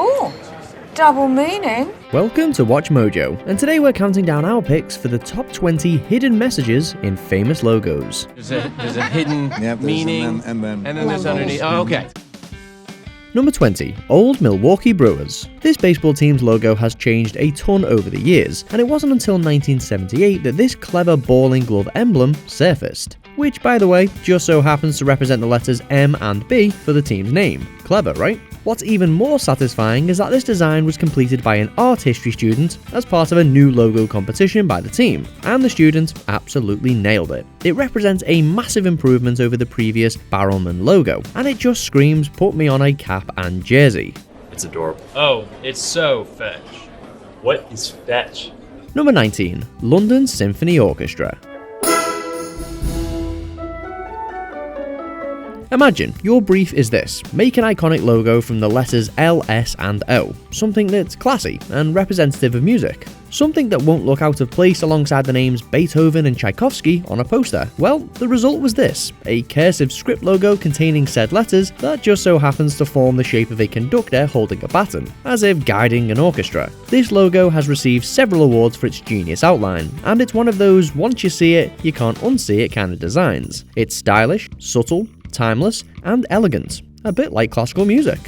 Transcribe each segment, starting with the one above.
Oh, double meaning. Welcome to Watch Mojo, and today we're counting down our picks for the top 20 hidden messages in famous logos. There's a hidden meaning, and then there's underneath. Oh, okay. Number 20. Old Milwaukee Brewers. This baseball team's logo has changed a ton over the years, and it wasn't until 1978 that this clever ball and glove emblem surfaced. Which, by the way, just so happens to represent the letters M and B for the team's name. Clever, right? What's even more satisfying is that this design was completed by an art history student as part of a new logo competition by the team, and the student absolutely nailed it. It represents a massive improvement over the previous Barrelman logo, and it just screams put me on a cap and jersey. It's adorable. Oh, it's so fetch. What is fetch? Number 19. London Symphony Orchestra. Imagine, your brief is this: make an iconic logo from the letters L, S and O, something that's classy and representative of music. Something that won't look out of place alongside the names Beethoven and Tchaikovsky on a poster. Well, the result was this: a cursive script logo containing said letters that just so happens to form the shape of a conductor holding a baton, as if guiding an orchestra. This logo has received several awards for its genius outline, and it's one of those once you see it, you can't unsee it kind of designs. It's stylish, subtle, timeless, and elegant, a bit like classical music.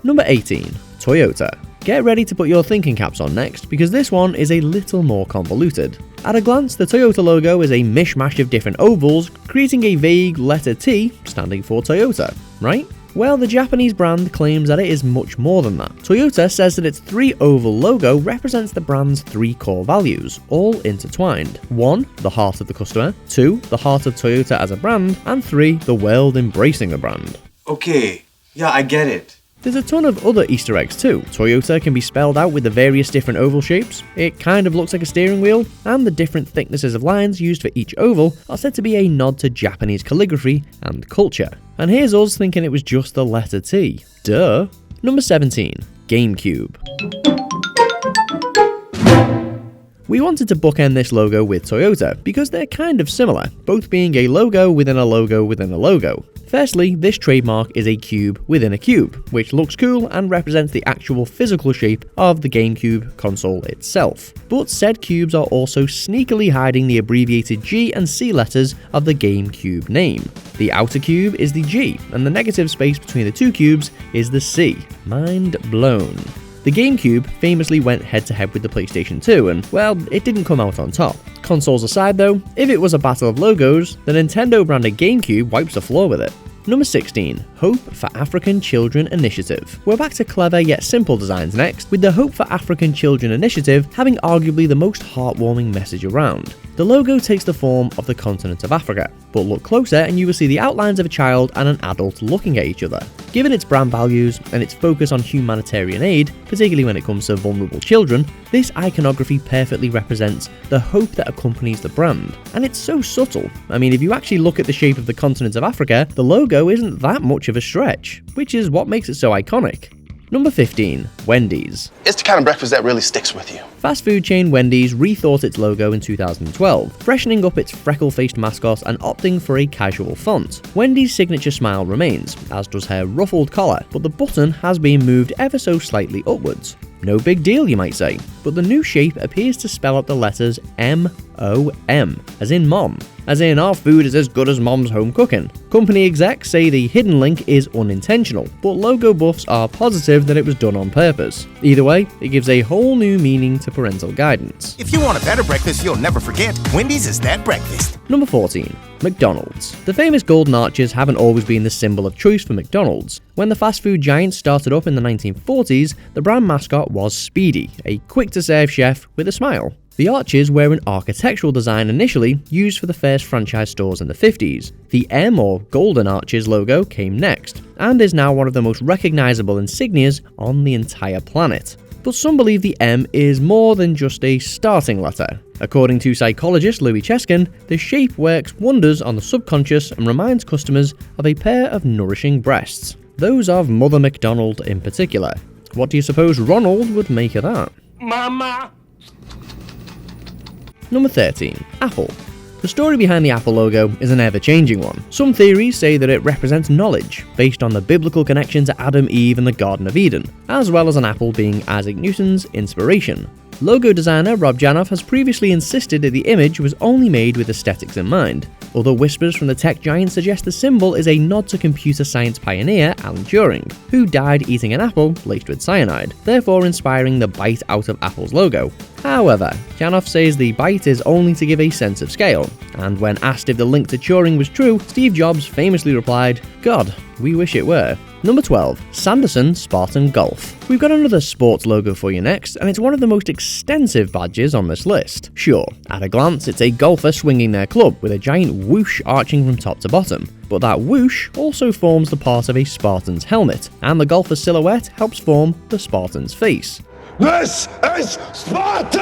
Number 18. Toyota. Get ready to put your thinking caps on next, because this one is a little more convoluted. At a glance, the Toyota logo is a mishmash of different ovals, creating a vague letter T standing for Toyota, right? Well, the Japanese brand claims that it is much more than that. Toyota says that its 3-oval logo represents the brand's 3 core values, all intertwined. 1. The heart of the customer. 2. The heart of Toyota as a brand. And 3. The world embracing the brand. Okay, yeah, I get it. There's a ton of other Easter eggs too. Toyota can be spelled out with the various different oval shapes, it kind of looks like a steering wheel, and the different thicknesses of lines used for each oval are said to be a nod to Japanese calligraphy and culture. And here's us thinking it was just the letter T. Duh. Number 17. GameCube. We wanted to bookend this logo with Toyota because they're kind of similar, both being a logo within a logo within a logo. Firstly, this trademark is a cube within a cube, which looks cool and represents the actual physical shape of the GameCube console itself. But said cubes are also sneakily hiding the abbreviated G and C letters of the GameCube name. The outer cube is the G, and the negative space between the two cubes is the C. Mind blown. The GameCube famously went head-to-head with the PlayStation 2 and, well, it didn't come out on top. Consoles aside though, if it was a battle of logos, the Nintendo-branded GameCube wipes the floor with it. Number 16. Hope for African Children Initiative. We're back to clever yet simple designs next, with the Hope for African Children Initiative having arguably the most heartwarming message around. The logo takes the form of the continent of Africa, but look closer and you will see the outlines of a child and an adult looking at each other. Given its brand values and its focus on humanitarian aid, particularly when it comes to vulnerable children, this iconography perfectly represents the hope that accompanies the brand. And it's so subtle. I mean, if you actually look at the shape of the continent of Africa, the logo isn't that much of a stretch, which is what makes it so iconic. Number 15. Wendys. It's the kind of breakfast that really sticks with you. Fast food chain Wendys rethought its logo in 2012, freshening up its freckle-faced mascot and opting for a casual font. Wendy's signature smile remains, as does her ruffled collar, but the button has been moved ever so slightly upwards. No big deal, you might say, but the new shape appears to spell out the letters M-O-M, as in mom. As in, our food is as good as mom's home cooking. Company execs say the hidden link is unintentional, but logo buffs are positive that it was done on purpose. Either way, it gives a whole new meaning to parental guidance. If you want a better breakfast you'll never forget, Wendy's is that breakfast. Number 14. McDonald's. The famous golden arches haven't always been the symbol of choice for McDonald's. When the fast food giant started up in the 1940s, the brand mascot was Speedy, a quick-to-serve chef with a smile. The arches were an architectural design initially used for the first franchise stores in the 50s. The M or Golden Arches logo came next, and is now one of the most recognizable insignias on the entire planet. But some believe the M is more than just a starting letter. According to psychologist Louis Cheskin, the shape works wonders on the subconscious and reminds customers of a pair of nourishing breasts. Those of Mother McDonald in particular. What do you suppose Ronald would make of that? Mama! Number 13. Apple. The story behind the Apple logo is an ever-changing one. Some theories say that it represents knowledge, based on the biblical connection to Adam, Eve, and the Garden of Eden, as well as an apple being Isaac Newton's inspiration. Logo designer Rob Janoff has previously insisted that the image was only made with aesthetics in mind, although whispers from the tech giant suggest the symbol is a nod to computer science pioneer Alan Turing, who died eating an apple laced with cyanide, therefore inspiring the bite out of Apple's logo. However, Janoff says the bite is only to give a sense of scale, and when asked if the link to Turing was true, Steve Jobs famously replied, "God, we wish it were." Number 12. Sanderson Spartan Golf. We've got another sports logo for you next, and it's one of the most extensive badges on this list. Sure, at a glance it's a golfer swinging their club with a giant whoosh arching from top to bottom, but that whoosh also forms the part of a Spartan's helmet, and the golfer's silhouette helps form the Spartan's face. This is Sparta!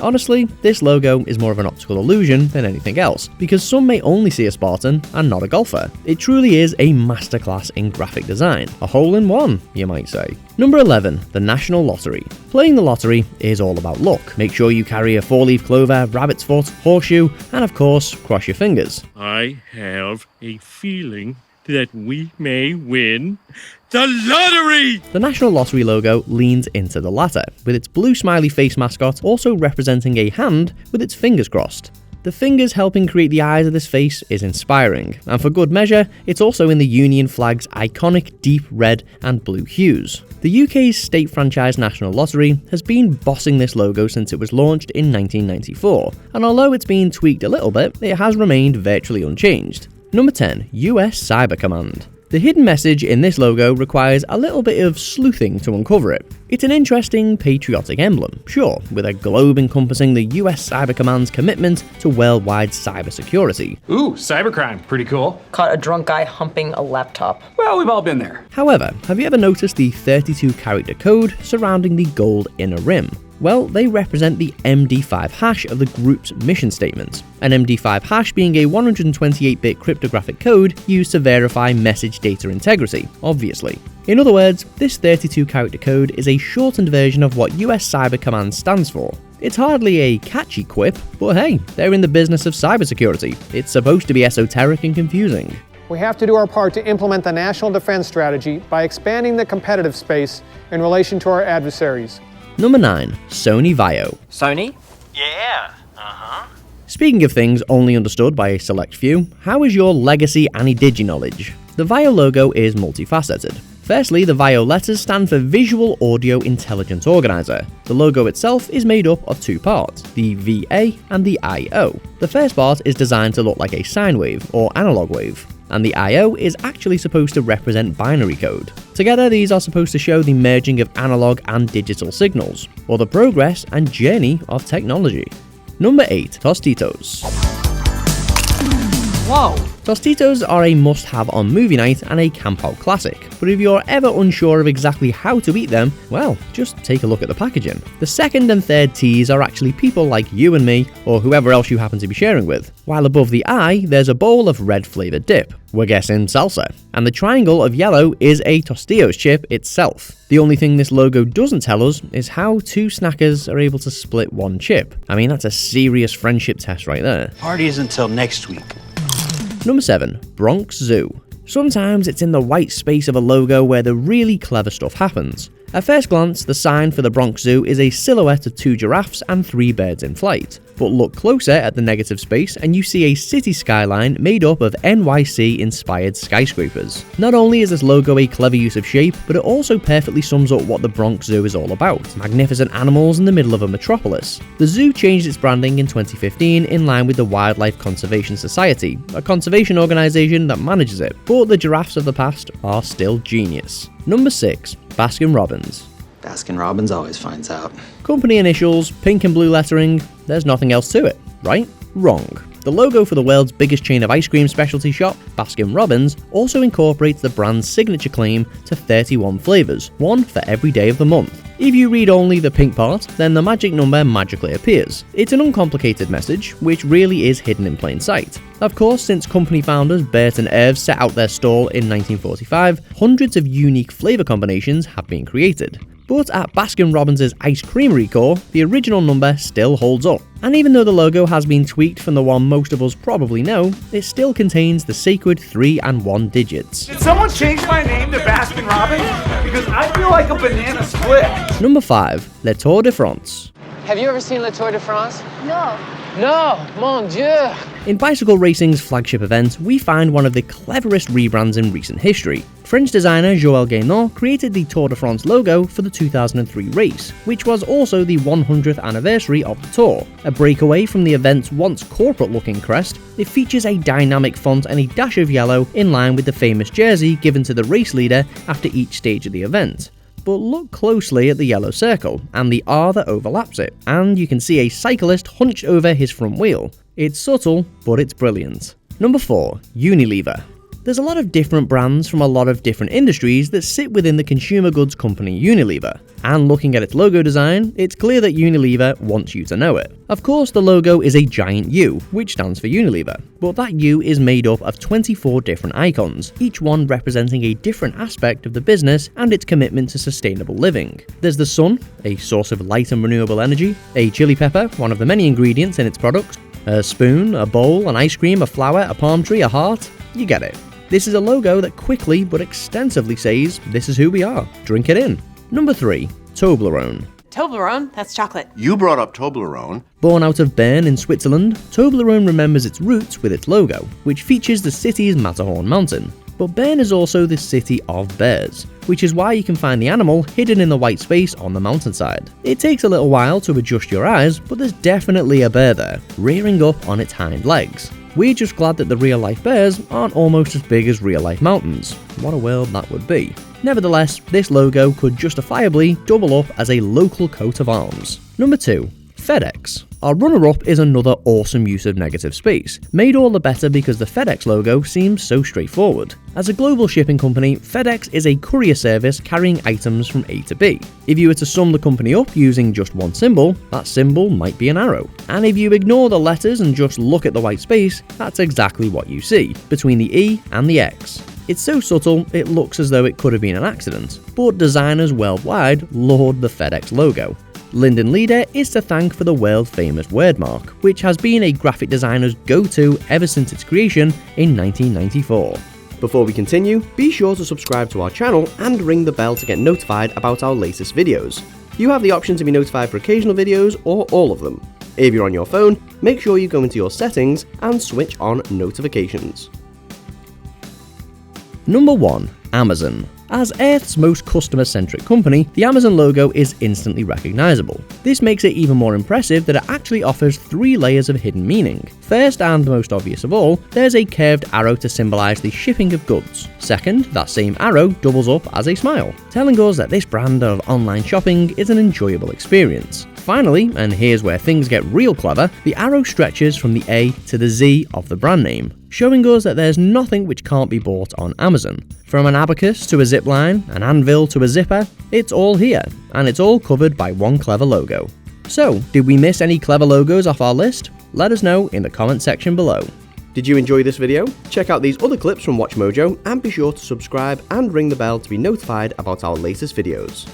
Honestly, this logo is more of an optical illusion than anything else, because some may only see a Spartan and not a golfer. It truly is a masterclass in graphic design. A hole-in-one, you might say. Number 11. The National Lottery. Playing the lottery is all about luck. Make sure you carry a 4-leaf clover, rabbit's foot, horseshoe, and of course, cross your fingers. I have a feeling that we may win the lottery! The National Lottery logo leans into the latter, with its blue smiley face mascot also representing a hand with its fingers crossed. The fingers helping create the eyes of this face is inspiring, and for good measure, it's also in the Union flag's iconic deep red and blue hues. The UK's state franchise National Lottery has been bossing this logo since it was launched in 1994, and although it's been tweaked a little bit, it has remained virtually unchanged. Number 10. US Cyber Command. The hidden message in this logo requires a little bit of sleuthing to uncover it. It's an interesting patriotic emblem, sure, with a globe encompassing the US Cyber Command's commitment to worldwide cybersecurity. Ooh, cybercrime. Pretty cool. Caught a drunk guy humping a laptop. Well, we've all been there. However, have you ever noticed the 32-character code surrounding the gold inner rim? Well, they represent the MD5 hash of the group's mission statement, an MD5 hash being a 128-bit cryptographic code used to verify message data integrity, obviously. In other words, this 32-character code is a shortened version of what US Cyber Command stands for. It's hardly a catchy quip, but hey, they're in the business of cybersecurity. It's supposed to be esoteric and confusing. We have to do our part to implement the national defense strategy by expanding the competitive space in relation to our adversaries. Number 9. Sony VIO. Sony? Yeah, Speaking of things only understood by a select few, how is your legacy Annie-Digi knowledge? The VIO logo is multifaceted. Firstly, the VIO letters stand for Visual Audio Intelligent Organizer. The logo itself is made up of two parts, the VA and the IO. The first part is designed to look like a sine wave or analog wave, and the IO is actually supposed to represent binary code. Together, these are supposed to show the merging of analog and digital signals, or the progress and journey of technology. Number 8. Tostitos. Whoa! Tostitos are a must-have on movie night and a camp-out classic, but if you're ever unsure of exactly how to eat them, well, just take a look at the packaging. The second and third T's are actually people like you and me, or whoever else you happen to be sharing with, while above the I, there's a bowl of red-flavoured dip. We're guessing salsa. And the triangle of yellow is a Tostitos chip itself. The only thing this logo doesn't tell us is how two snackers are able to split one chip. I mean, that's a serious friendship test right there. Parties until next week. Number 7. Bronx Zoo. Sometimes it's in the white space of a logo where the really clever stuff happens. At first glance, the sign for the Bronx Zoo is a silhouette of 2 giraffes and 3 birds in flight. But look closer at the negative space and you see a city skyline made up of NYC-inspired skyscrapers. Not only is this logo a clever use of shape, but it also perfectly sums up what the Bronx Zoo is all about. Magnificent animals in the middle of a metropolis. The zoo changed its branding in 2015 in line with the Wildlife Conservation Society, a conservation organisation that manages it, but the giraffes of the past are still genius. Number 6. Baskin Robbins. Baskin Robbins always finds out. Company initials, pink and blue lettering, there's nothing else to it, right? Wrong. The logo for the world's biggest chain of ice cream specialty shop, Baskin Robbins, also incorporates the brand's signature claim to 31 flavours, one for every day of the month. If you read only the pink part, then the magic number magically appears. It's an uncomplicated message, which really is hidden in plain sight. Of course, since company founders Bert and Irv set out their stall in 1945, hundreds of unique flavour combinations have been created. But at Baskin Robbins' ice creamery core, the original number still holds up. And even though the logo has been tweaked from the one most of us probably know, it still contains the sacred 3 and 1 digits. Did someone change my name to Baskin Robbins? Because I feel like a banana split. Number 5. Le Tour de France. Have you ever seen Le Tour de France? No. No, mon Dieu. In bicycle racing's flagship event, we find one of the cleverest rebrands in recent history. French designer Joël Guénon created the Tour de France logo for the 2003 race, which was also the 100th anniversary of the Tour. A breakaway from the event's once corporate-looking crest, it features a dynamic font and a dash of yellow in line with the famous jersey given to the race leader after each stage of the event. But look closely at the yellow circle and the R that overlaps it, and you can see a cyclist hunched over his front wheel. It's subtle, but it's brilliant. Number 4. Unilever. There's a lot of different brands from a lot of different industries that sit within the consumer goods company Unilever, and looking at its logo design, it's clear that Unilever wants you to know it. Of course, the logo is a giant U, which stands for Unilever, but that U is made up of 24 different icons, each one representing a different aspect of the business and its commitment to sustainable living. There's the sun, a source of light and renewable energy, a chili pepper, one of the many ingredients in its products, a spoon, a bowl, an ice cream, a flower, a palm tree, a heart, you get it. This is a logo that quickly but extensively says, this is who we are, drink it in. Number 3. Toblerone. Toblerone? That's chocolate. You brought up Toblerone. Born out of Bern in Switzerland, Toblerone remembers its roots with its logo, which features the city's Matterhorn mountain. But Bern is also the city of bears, which is why you can find the animal hidden in the white space on the mountainside. It takes a little while to adjust your eyes, but there's definitely a bear there, rearing up on its hind legs. We're just glad that the real-life bears aren't almost as big as real-life mountains. What a world that would be. Nevertheless, this logo could justifiably double up as a local coat of arms. Number 2. FedEx. Our runner-up is another awesome use of negative space, made all the better because the FedEx logo seems so straightforward. As a global shipping company, FedEx is a courier service carrying items from A to B. If you were to sum the company up using just one symbol, that symbol might be an arrow. And if you ignore the letters and just look at the white space, that's exactly what you see, between the E and the X. It's so subtle, it looks as though it could have been an accident, but designers worldwide laud the FedEx logo. Lyndon Leader is to thank for the world-famous wordmark, which has been a graphic designer's go-to ever since its creation in 1994. Before we continue, be sure to subscribe to our channel and ring the bell to get notified about our latest videos. You have the option to be notified for occasional videos or all of them. If you're on your phone, make sure you go into your settings and switch on notifications. Number 1. Amazon. As Earth's most customer-centric company, the Amazon logo is instantly recognizable. This makes it even more impressive that it actually offers 3 layers of hidden meaning. First, and the most obvious of all, there's a curved arrow to symbolize the shipping of goods. Second, that same arrow doubles up as a smile, telling us that this brand of online shopping is an enjoyable experience. Finally, and here's where things get real clever, the arrow stretches from the A to the Z of the brand name, showing us that there's nothing which can't be bought on Amazon. From an abacus to a zipline, an anvil to a zipper, it's all here, and it's all covered by one clever logo. So, did we miss any clever logos off our list? Let us know in the comment section below. Did you enjoy this video? Check out these other clips from WatchMojo and be sure to subscribe and ring the bell to be notified about our latest videos.